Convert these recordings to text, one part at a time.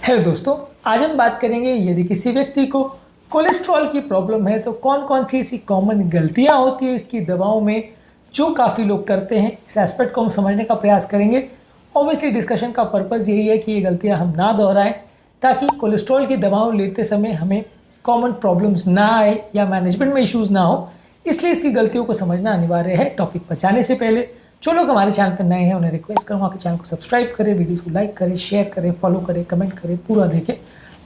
Hello दोस्तों, आज हम बात करेंगे यदि किसी व्यक्ति को कोलेस्ट्रॉल की प्रॉब्लम है तो कौन कौन सी ऐसी कॉमन गलतियां होती है इसकी दवाओं में जो काफ़ी लोग करते हैं। इस एस्पेक्ट को हम समझने का प्रयास करेंगे। ऑब्वियसली डिस्कशन का पर्पज़ यही है कि ये गलतियां हम ना दोहराएं ताकि कोलेस्ट्रॉल की दवाओं लेते समय हमें कॉमन प्रॉब्लम्स ना आए या मैनेजमेंट में इश्यूज़ ना हो। इसलिए इसकी गलतियों को समझना अनिवार्य है। टॉपिक पर जाने से पहले जो लोग हमारे चैनल पर नए हैं उन्हें रिक्वेस्ट करूँगा कि चैनल को सब्सक्राइब करें, वीडियोस को लाइक करें, शेयर करें, फॉलो करें, कमेंट करें, पूरा देखें।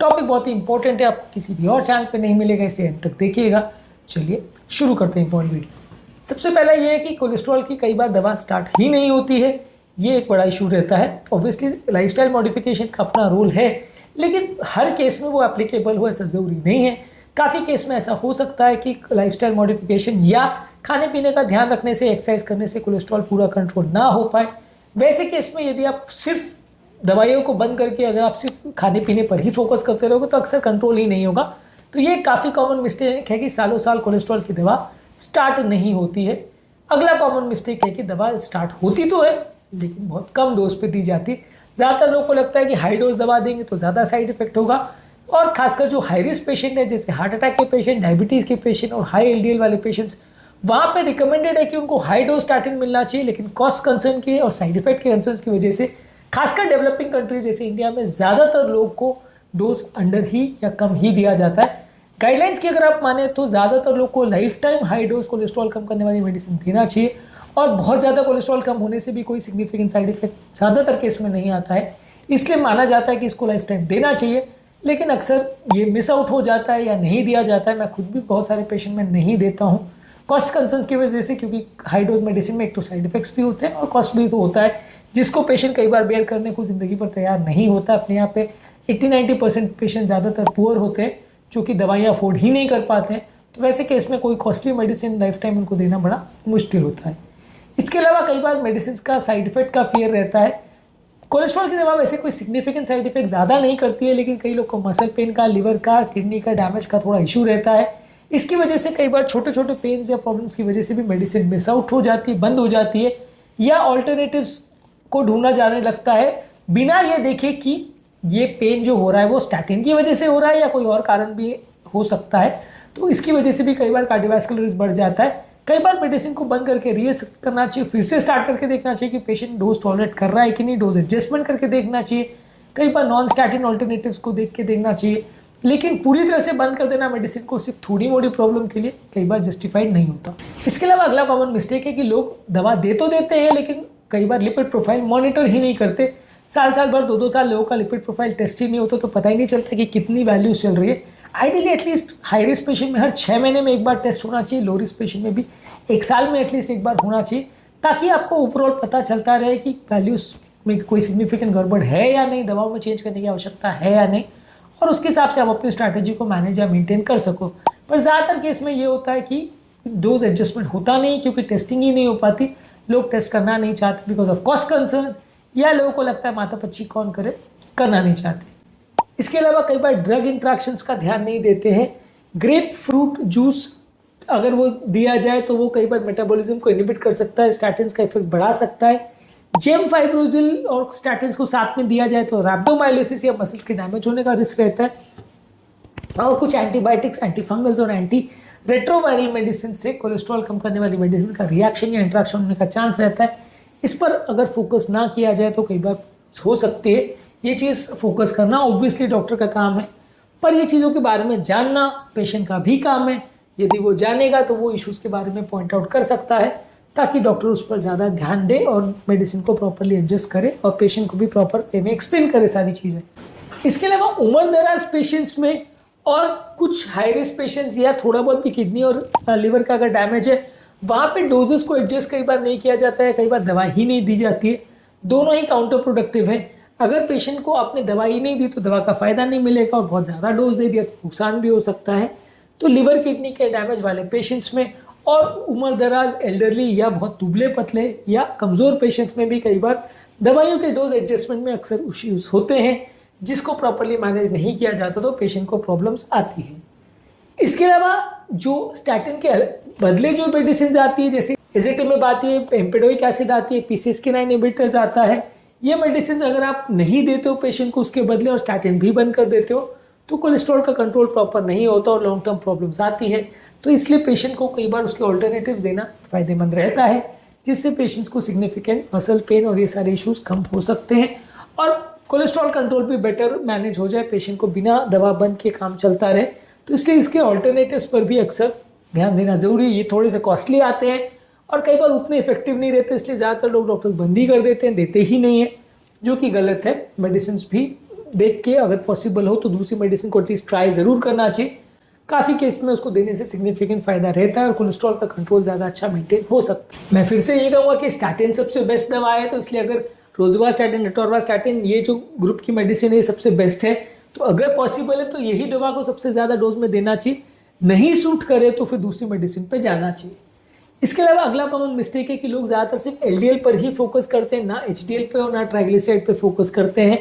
टॉपिक बहुत ही इंपॉर्टेंट है, आपको किसी भी और चैनल पे नहीं मिलेगा, इसे अंत तक देखिएगा। चलिए शुरू करते हैं इंपॉर्टेंट वीडियो। सबसे पहला ये है कि कोलेस्ट्रॉल की कई बार दवा स्टार्ट ही नहीं होती है, ये एक बड़ा इशू रहता है। ऑब्वियसली लाइफस्टाइल मॉडिफिकेशन का अपना रोल है, लेकिन हर केस में वो एप्लीकेबल हो ऐसा ज़रूरी नहीं है। काफ़ी केस में ऐसा हो सकता है कि लाइफस्टाइल मॉडिफिकेशन या खाने पीने का ध्यान रखने से, एक्सरसाइज करने से कोलेस्ट्रॉल पूरा कंट्रोल ना हो पाए। वैसे केस में यदि आप सिर्फ दवाइयों को बंद करके अगर आप सिर्फ खाने पीने पर ही फोकस करते रहोगे तो अक्सर कंट्रोल ही नहीं होगा। तो ये काफ़ी कॉमन मिस्टेक है कि सालों साल कोलेस्ट्रॉल की दवा स्टार्ट नहीं होती है। अगला कॉमन मिस्टेक है कि दवा स्टार्ट होती तो है लेकिन बहुत कम डोज पे दी जाती है। ज़्यादातर लोगों को लगता है कि हाई डोज दवा देंगे तो ज़्यादा साइड इफेक्ट होगा, और खासकर जो हाई रिस्क पेशेंट है जैसे हार्ट अटैक के पेशेंट, डायबिटीज़ के पेशेंट और हाई एलडीएल वाले पेशेंट्स, वहाँ पे रिकमेंडेड है कि उनको हाई डोज स्टार्टिंग मिलना चाहिए। लेकिन कॉस्ट कंसर्न के और साइड इफेक्ट के कंसर्न की वजह से खासकर डेवलपिंग कंट्रीज जैसे इंडिया में ज़्यादातर लोग को डोज अंडर ही या कम ही दिया जाता है। गाइडलाइंस की अगर आप माने तो ज़्यादातर लोग को life time high dose cholesterol कम करने वाली मेडिसिन देना चाहिए, और बहुत ज़्यादा कोलेस्ट्रॉल कम होने से भी कोई सिग्निफिकेंट साइड इफेक्ट ज़्यादातर केस में नहीं आता है। इसलिए माना जाता है कि इसको लाइफ टाइम देना चाहिए, लेकिन अक्सर ये मिस आउट हो जाता है या नहीं दिया जाता है। मैं खुद भी बहुत सारे पेशेंट में नहीं देता हूँ कॉस्ट कंसर्न की वजह से, क्योंकि हाई डोज मेडिसिन में एक तो साइड इफेक्ट्स भी होते हैं और कॉस्ट भी तो होता है, जिसको पेशेंट कई बार बेयर करने को ज़िंदगी पर तैयार नहीं होता। अपने यहाँ पे 80-90% पेशेंट ज़्यादातर पुअर होते हैं जो कि दवाइयाँ अफोर्ड ही नहीं कर पाते हैं। तो वैसे केस में कोई कॉस्टली मेडिसिन लाइफ टाइम उनको देना बड़ा मुश्किल होता है। इसके अलावा कई बार मेडिसिन का साइड इफेक्ट का फियर रहता है। कोलेस्ट्रॉल की दवा वैसे कोई सिग्निफिकेंट साइड इफेक्ट ज़्यादा नहीं करती है, लेकिन कई लोग को मसल पेन का, लिवर का, किडनी का डैमेज का थोड़ा इशू रहता है। इसकी वजह से कई बार छोटे छोटे पेन्स या प्रॉब्लम्स की वजह से भी मेडिसिन मिस आउट हो जाती है, बंद हो जाती है, या ऑल्टरनेटिव्स को ढूंढा जाने लगता है बिना ये देखे कि ये पेन जो हो रहा है वो स्टैटिन की वजह से हो रहा है या कोई और कारण भी हो सकता है। तो इसकी वजह से भी कई बार कार्डियोवैस्कुलर रिस्क बढ़ जाता है। कई बार मेडिसिन को बंद करके रीअसेस करना चाहिए, फिर से स्टार्ट करके देखना चाहिए कि पेशेंट डोज टॉलरेट कर रहा है कि नहीं, डोज एडजस्टमेंट करके देखना चाहिए। कई बार नॉन स्टैटिन ऑल्टरनेटिव्स को देख के देखना चाहिए, लेकिन पूरी तरह से बंद कर देना मेडिसिन को सिर्फ थोड़ी मोड़ी प्रॉब्लम के लिए कई बार जस्टिफाइड नहीं होता। इसके अलावा अगला कॉमन मिस्टेक है कि लोग दवा दे तो देते हैं लेकिन कई बार लिपिड प्रोफाइल मॉनिटर ही नहीं करते। साल साल भर 2-2 साल लोगों का लिपिड प्रोफाइल टेस्ट ही नहीं होता, तो पता ही नहीं चलता कि कितनी वैल्यूज चल रही है। Ideally at least high risk patient में हर 6 महीने में एक बार टेस्ट होना चाहिए, लो रिस्क पेशेंट में भी 1 साल में एटलीस्ट एक बार होना चाहिए, ताकि आपको ओवरऑल पता चलता रहे कि वैल्यूज में कोई सिग्निफिकेंट गड़बड़ है या नहीं, दवाओं में चेंज करने की आवश्यकता है या नहीं, और उसके हिसाब से आप अपनी स्ट्रैटेजी को मैनेज या मेंटेन कर सको। पर ज़्यादातर केस में ये होता है कि डोज एडजस्टमेंट होता नहीं क्योंकि टेस्टिंग ही नहीं हो पाती। लोग टेस्ट करना नहीं चाहते बिकॉज ऑफ कॉस्ट कंसर्न, या लोगों को लगता है माता पच्ची कौन करे, करना नहीं चाहते। इसके अलावा कई बार ड्रग इंट्रैक्शंस का ध्यान नहीं देते हैं। ग्रेप फ्रूट जूस अगर वो दिया जाए तो वो कई बार मेटाबॉलिज्म को इनहिबिट कर सकता है, स्टैटिन्स का इफेक्ट बढ़ा सकता है। जेम फाइब्रोजिल और स्टैटिन्स को साथ में दिया जाए तो रैप्डोमाइलिसिस या मसल्स के डैमेज होने का रिस्क रहता है। और कुछ एंटीबायोटिक्स, एंटीफंगल्स और एंटी रेट्रोवायरल मेडिसिन से कोलेस्ट्रॉल कम करने वाली मेडिसिन का रिएक्शन या इंट्रैक्शन होने का चांस रहता है। इस पर अगर फोकस ना किया जाए तो कई बार हो सकती है। ये चीज़ फोकस करना ऑब्वियसली डॉक्टर का काम है, पर ये चीज़ों के बारे में जानना पेशेंट का भी काम है। यदि वो जानेगा तो वो इश्यूज़ के बारे में पॉइंट आउट कर सकता है, ताकि डॉक्टर उस पर ज़्यादा ध्यान दे और मेडिसिन को प्रॉपरली एडजस्ट करे और पेशेंट को भी प्रॉपर वे में एक्सप्लेन करे सारी चीज़ें। इसके अलावा उम्र दराज पेशेंट्स में और कुछ हाई रिस्क पेशेंट्स या थोड़ा बहुत भी किडनी और लिवर का अगर डैमेज है, वहाँ पे डोजेस को एडजस्ट कई बार नहीं किया जाता है, कई बार दवा ही नहीं दी जाती है। दोनों ही काउंटर प्रोडक्टिव है। अगर पेशेंट को आपने दवा ही नहीं दी तो दवा का फ़ायदा नहीं मिलेगा, और बहुत ज़्यादा डोज दे दिया तो नुकसान भी हो सकता है। तो लिवर किडनी के डैमेज वाले पेशेंट्स में और उम्र दराज एल्डरली या बहुत दुबले पतले या कमज़ोर पेशेंट्स में भी कई बार दवाइयों के डोज एडजस्टमेंट में अक्सर इश्यूज़ होते हैं, जिसको प्रॉपरली मैनेज नहीं किया जाता तो पेशेंट को प्रॉब्लम्स आती है। इसके अलावा जो स्टैटिन के बदले जो मेडिसिन आती है, जैसे एजेटिमेब आती है, एम्पेडोइक एसिड आती है, PCSK9 इनहिबिटर्स आता है, ये मेडिसिन अगर आप नहीं देते हो पेशेंट को उसके बदले और स्टैटिन भी बंद कर देते हो तो कोलेस्ट्रॉल का कंट्रोल प्रॉपर नहीं होता और लॉन्ग टर्म प्रॉब्लम्स आती है। तो इसलिए पेशेंट को कई बार उसके ऑल्टरनेटिव्स देना फ़ायदेमंद रहता है, जिससे पेशेंट्स को सिग्निफिकेंट मसल पेन और ये सारे इश्यूज कम हो सकते हैं और कोलेस्ट्रॉल कंट्रोल भी बेटर मैनेज हो जाए, पेशेंट को बिना दवा बंद के काम चलता रहे। तो इसलिए इसके ऑल्टरनेटिव्स पर भी अक्सर ध्यान देना ज़रूरी है। ये थोड़े से कॉस्टली आते हैं और कई बार उतने इफेक्टिव नहीं रहते, इसलिए ज़्यादातर लोग डॉक्टर्स बंद ही कर देते हैं, देते ही नहीं है, जो कि गलत है। मेडिसिन भी देख के अगर पॉसिबल हो तो दूसरी मेडिसिन को एटलीस्ट ट्राई ज़रूर करना चाहिए। काफ़ी केस में उसको देने से सिग्निफिकेंट फ़ायदा रहता है और कोलेस्ट्रॉल का कंट्रोल ज़्यादा अच्छा मेंटेन हो सकता है। मैं फिर से ये कहूँगा कि स्टैटिन सबसे बेस्ट दवा है, तो इसलिए अगर रोजुवास्टैटिन, एटोरवास्टैटिन ये जो ग्रुप की मेडिसिन है ये सबसे बेस्ट है, तो अगर पॉसिबल है तो यही दवा को सबसे ज़्यादा डोज में देना चाहिए। नहीं सूट करे तो फिर दूसरी मेडिसिन पे जाना चाहिए। इसके अलावा अगला कॉमन मिस्टेक है कि लोग ज़्यादातर सिर्फ एलडीएल पर ही फोकस करते हैं, ना एचडीएल पे और ना ट्राइग्लिसराइड पे फोकस करते हैं,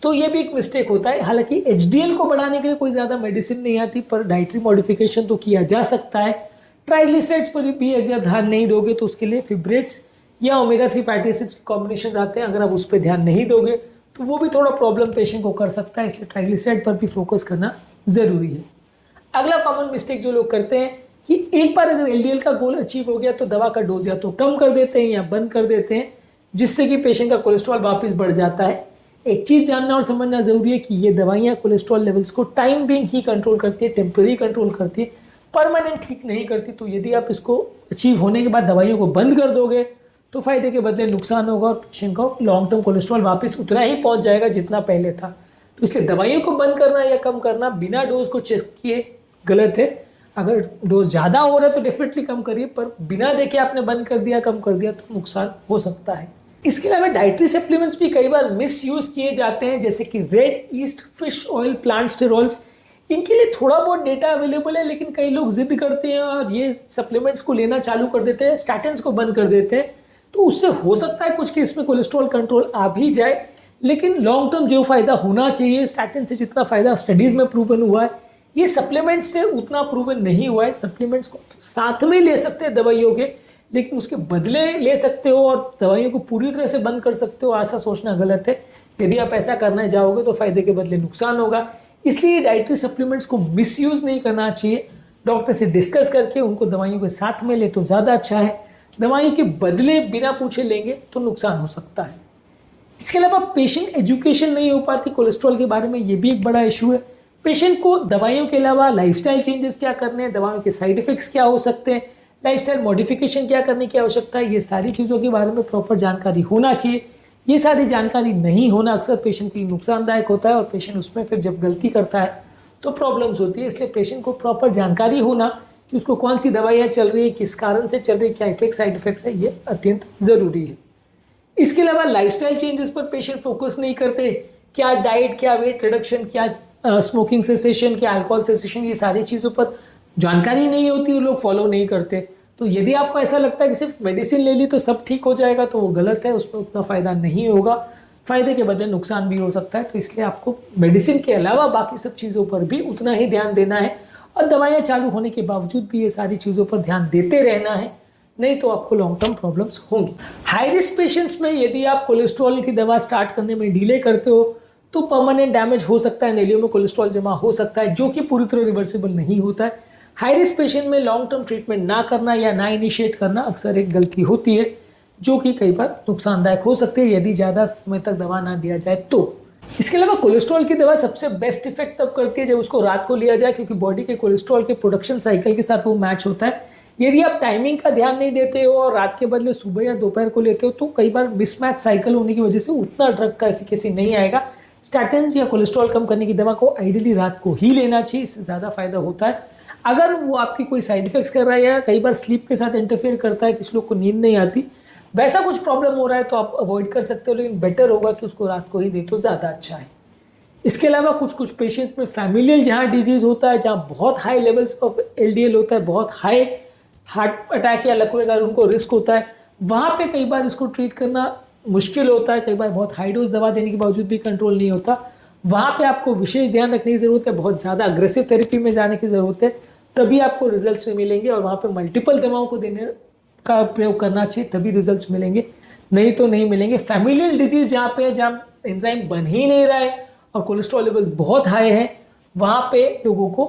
तो ये भी एक मिस्टेक होता है। हालांकि एचडीएल को बढ़ाने के लिए कोई ज़्यादा मेडिसिन नहीं आती, पर डाइटरी मॉडिफिकेशन तो किया जा सकता है। ट्राइग्लिसराइड्स पर भी अगर ध्यान नहीं दोगे तो उसके लिए फिब्रेट्स या ओमेगा 3 फैटी एसिड्स के कॉम्बिनेशन आते हैं, अगर आप उस पर ध्यान नहीं दोगे तो वो भी थोड़ा प्रॉब्लम पेशेंट को कर सकता है, इसलिए ट्राइग्लिसराइड पर भी फोकस करना ज़रूरी है। अगला कॉमन मिस्टेक जो लोग करते हैं कि एक बार अगर एलडीएल का गोल अचीव हो गया तो दवा का डोज या तो कम कर देते हैं या बंद कर देते हैं, जिससे कि पेशेंट का कोलेस्ट्रॉल वापस बढ़ जाता है। एक चीज़ जानना और समझना ज़रूरी है कि ये दवाइयाँ कोलेस्ट्रॉल लेवल्स को टाइम बिंग ही कंट्रोल करती है, टेम्पररी कंट्रोल करती है, परमानेंट ठीक नहीं करती। तो यदि आप इसको अचीव होने के बाद दवाइयों को बंद कर दोगे तो फायदे के बदले नुकसान होगा और पेशेंट को लॉन्ग टर्म कोलेस्ट्रॉल वापस उतना ही पहुंच जाएगा जितना पहले था। तो इसलिए दवाइयों को बंद करना या कम करना बिना डोज को चेक किए गलत है। अगर डोज ज़्यादा हो रहा है तो डेफिनेटली कम करिए, पर बिना देखे आपने बंद कर दिया, कम कर दिया तो नुकसान हो सकता है। इसके अलावा डाइटरी सप्लीमेंट्स भी कई बार मिस यूज़ किए जाते हैं, जैसे कि red east fish oil, plant sterols. इनके लिए थोड़ा बहुत डेटा अवेलेबल है, लेकिन कई लोग जिद करते हैं और ये सप्लीमेंट्स को लेना चालू कर देते हैं, स्टैटिन्स को बंद कर देते हैं। तो उससे हो सकता है कुछ केस में कोलेस्ट्रॉल कंट्रोल आ भी जाए, लेकिन लॉन्ग टर्म जो फ़ायदा होना चाहिए, स्टैटिन से जितना फ़ायदा स्टडीज़ में प्रूवन हुआ है, ये सप्लीमेंट्स से उतना प्रूवन नहीं हुआ है। सप्लीमेंट्स को साथ में ले सकते हैं दवाइयों के, लेकिन उसके बदले ले सकते हो और दवाइयों को पूरी तरह से बंद कर सकते हो, ऐसा सोचना गलत है। यदि आप ऐसा करना जाओगे तो फ़ायदे के बदले नुकसान होगा। इसलिए डाइटरी सप्लीमेंट्स को मिसयूज़ नहीं करना चाहिए। डॉक्टर से डिस्कस करके उनको दवाइयों के साथ में ले तो ज़्यादा अच्छा है। दवाइयों के बदले बिना पूछे लेंगे तो नुकसान हो सकता है। इसके अलावा पेशेंट एजुकेशन नहीं हो पाती कोलेस्ट्रॉल के बारे में, ये भी एक बड़ा इशू है। पेशेंट को दवाइयों के अलावा लाइफस्टाइल चेंजेस क्या करने हैं, दवाइयों के साइड इफेक्ट्स क्या हो सकते हैं, लाइफस्टाइल मॉडिफिकेशन क्या करने की आवश्यकता है, ये सारी चीज़ों के बारे में प्रॉपर जानकारी होना चाहिए। ये सारी जानकारी नहीं होना अक्सर पेशेंट के लिए नुकसानदायक होता है और पेशेंट उसमें फिर जब गलती करता है तो प्रॉब्लम्स होती है। इसलिए पेशेंट को प्रॉपर जानकारी होना कि उसको कौन सी दवाइयाँ चल रही है, किस कारण से चल रही है, क्या इफेक्ट साइड इफेक्ट्स है, ये अत्यंत ज़रूरी है। इसके अलावा लाइफस्टाइल चेंजेस पर पेशेंट फोकस नहीं करते, क्या डाइट, क्या वेट रिडक्शन, क्या स्मोकिंग सेसेशन, क्या अल्कोहल सेसेशन, ये सारी चीज़ों पर जानकारी नहीं होती, वो लोग फॉलो नहीं करते। तो यदि आपको ऐसा लगता है कि सिर्फ मेडिसिन ले ली तो सब ठीक हो जाएगा, तो वो गलत है, उसमें उतना फ़ायदा नहीं होगा, फ़ायदे के बदले नुकसान भी हो सकता है। तो इसलिए आपको मेडिसिन के अलावा बाकी सब चीज़ों पर भी उतना ही ध्यान देना है और दवाइयाँ चालू होने के बावजूद भी ये सारी चीज़ों पर ध्यान देते रहना है, नहीं तो आपको लॉन्ग टर्म प्रॉब्लम्स होंगी। हाई रिस्क पेशेंट्स में यदि आप कोलेस्ट्रॉल की दवा स्टार्ट करने में डिले करते हो तो परमानेंट डैमेज हो सकता है, नलियों में कोलेस्ट्रॉल जमा हो सकता है, जो कि पूरी तरह रिवर्सिबल नहीं होता है। हाई रिस्क पेशेंट में लॉन्ग टर्म ट्रीटमेंट ना करना या ना इनिशिएट करना अक्सर एक गलती होती है, जो कि कई बार नुकसानदायक हो सकती है यदि ज़्यादा समय तक दवा ना दिया जाए तो। इसके अलावा कोलेस्ट्रॉल की दवा सबसे बेस्ट इफेक्ट तब करती है जब उसको रात को लिया जाए, क्योंकि बॉडी के कोलेस्ट्रॉल के प्रोडक्शन साइकिल के साथ वो मैच होता है। यदि आप टाइमिंग का ध्यान नहीं देते हो और रात के बदले सुबह या दोपहर को लेते हो तो कई बार मिसमैच साइकिल होने की वजह से उतना ड्रग का एफिकेसी नहीं आएगा। स्टैटिन या कोलेस्ट्रॉल कम करने की दवा को आइडियली रात को ही लेना चाहिए, इससे ज़्यादा फायदा होता है। अगर वो आपकी कोई साइड इफेक्ट्स कर रहा है या कई बार स्लीप के साथ इंटरफेयर करता है, किसी लोग को नींद नहीं आती, वैसा कुछ प्रॉब्लम हो रहा है तो आप अवॉइड कर सकते हो, लेकिन बेटर होगा कि उसको रात को ही दे तो ज़्यादा अच्छा है। इसके अलावा कुछ पेशेंट्स में फैमिलियल जहाँ डिजीज़ होता है, जहाँ बहुत हाई लेवल्स ऑफ एलडीएल होता है, बहुत हाई हार्ट अटैक या लकवे का उनको रिस्क होता है, वहाँ पे कई बार इसको ट्रीट करना मुश्किल होता है। कई बार बहुत हाई डोज दवा देने के बावजूद भी कंट्रोल नहीं होता, वहाँ पे आपको विशेष ध्यान रखने की ज़रूरत है, बहुत ज़्यादा अग्रेसिव थेरेपी में जाने की ज़रूरत है, तभी आपको रिजल्ट्स मिलेंगे। और वहाँ पे मल्टीपल दवाओं को देने का प्रयोग करना चाहिए, तभी रिजल्ट्स मिलेंगे, नहीं तो नहीं मिलेंगे। फैमिलियल डिजीज़ जहाँ पे है, जहाँ एंजाइम बन ही नहीं रहा है और कोलेस्ट्रॉल लेवल्स बहुत हाई है, वहाँ पे लोगों को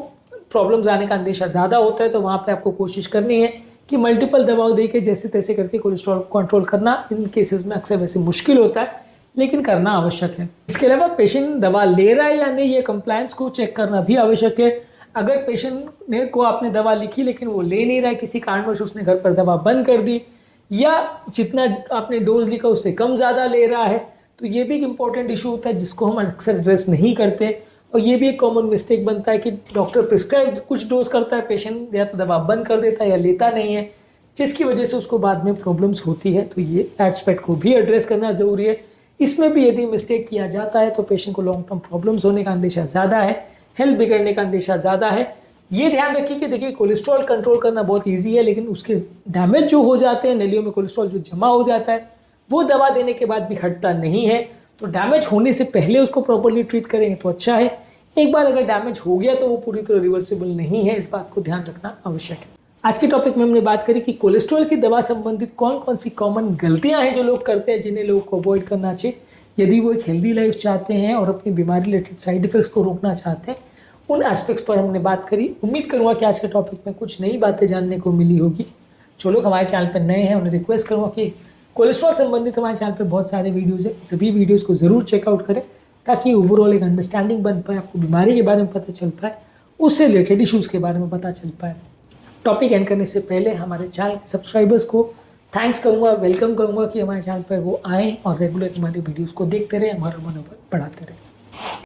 प्रॉब्लम्स आने का अंदेशा ज़्यादा होता है। तो वहाँ पे आपको कोशिश करनी है कि मल्टीपल दवाओं दे के जैसे तैसे करके कोलेस्ट्रॉल को कंट्रोल करना इन केसेस में अक्सर वैसे मुश्किल होता है, लेकिन करना आवश्यक है। इसके अलावा पेशेंट दवा ले रहा है या नहीं, ये कंप्लायंस को चेक करना भी आवश्यक है। अगर पेशेंट ने को आपने दवा लिखी लेकिन वो ले नहीं रहा है, किसी कारणवश उसने घर पर दवा बंद कर दी या जितना आपने डोज लिखा उससे कम ज़्यादा ले रहा है, तो ये भी एक इंपॉर्टेंट इशू होता है जिसको हम अक्सर एड्रेस नहीं करते। और ये भी एक कॉमन मिस्टेक बनता है कि डॉक्टर प्रिस्क्राइब कुछ डोज करता है, पेशेंट या तो दवा बंद कर देता है या लेता नहीं है, जिसकी वजह से उसको बाद में प्रॉब्लम्स होती है। तो ये एस्पेक्ट को भी एड्रेस करना ज़रूरी है। इसमें भी यदि मिस्टेक किया जाता है तो पेशेंट को लॉन्ग टर्म प्रॉब्लम्स होने का अंदेशा ज़्यादा है, हेल्थ बिगड़ने का अंदेशा ज़्यादा है। ये ध्यान रखिए कि देखिए कोलेस्ट्रॉल कंट्रोल करना बहुत ईजी है, लेकिन उसके डैमेज जो हो जाते हैं, नलियों में कोलेस्ट्रॉल जो जमा हो जाता है वो दवा देने के बाद भी हटता नहीं है। तो डैमेज होने से पहले उसको प्रॉपर्ली ट्रीट करेंगे तो अच्छा है। एक बार अगर डैमेज हो गया तो वो पूरी तरह रिवर्सिबल नहीं है, इस बात को ध्यान रखना आवश्यक है। आज के टॉपिक में हमने बात करी कि कोलेस्ट्रॉल की दवा संबंधित कौन कौन सी कॉमन गलतियां हैं जो लोग करते हैं, जिन्हें लोगों को अवॉइड करना चाहिए यदि वो एक हेल्दी लाइफ चाहते हैं और अपनी बीमारी रिलेटेड साइड इफेक्ट्स को रोकना चाहते हैं। उन एस्पेक्ट्स पर हमने बात करी। उम्मीद करूँगा कि आज के टॉपिक में कुछ नई बातें जानने को मिली होगी। जो लोग हमारे चैनल पर नए हैं उन्हें रिक्वेस्ट करूँगा कि कोलेस्ट्रॉल संबंधित हमारे चैनल पर बहुत सारे वीडियोज़ हैं, सभी वीडियोज़ को ज़रूर चेकआउट करें ताकि ओवरऑल एक अंडरस्टैंडिंग बन पाए, आपको बीमारी के बारे में पता चल पाए, उससे रिलेटेड इशूज़ के बारे में पता चल पाए। टॉपिक एंड करने से पहले हमारे चैनल के सब्सक्राइबर्स को थैंक्स करूँगा, वेलकम करूँगा कि हमारे चैनल पर वो आएँ और रेगुलर हमारे वीडियोज़ को देखते रहे, हमारा मनोबल बढ़ाते रहे।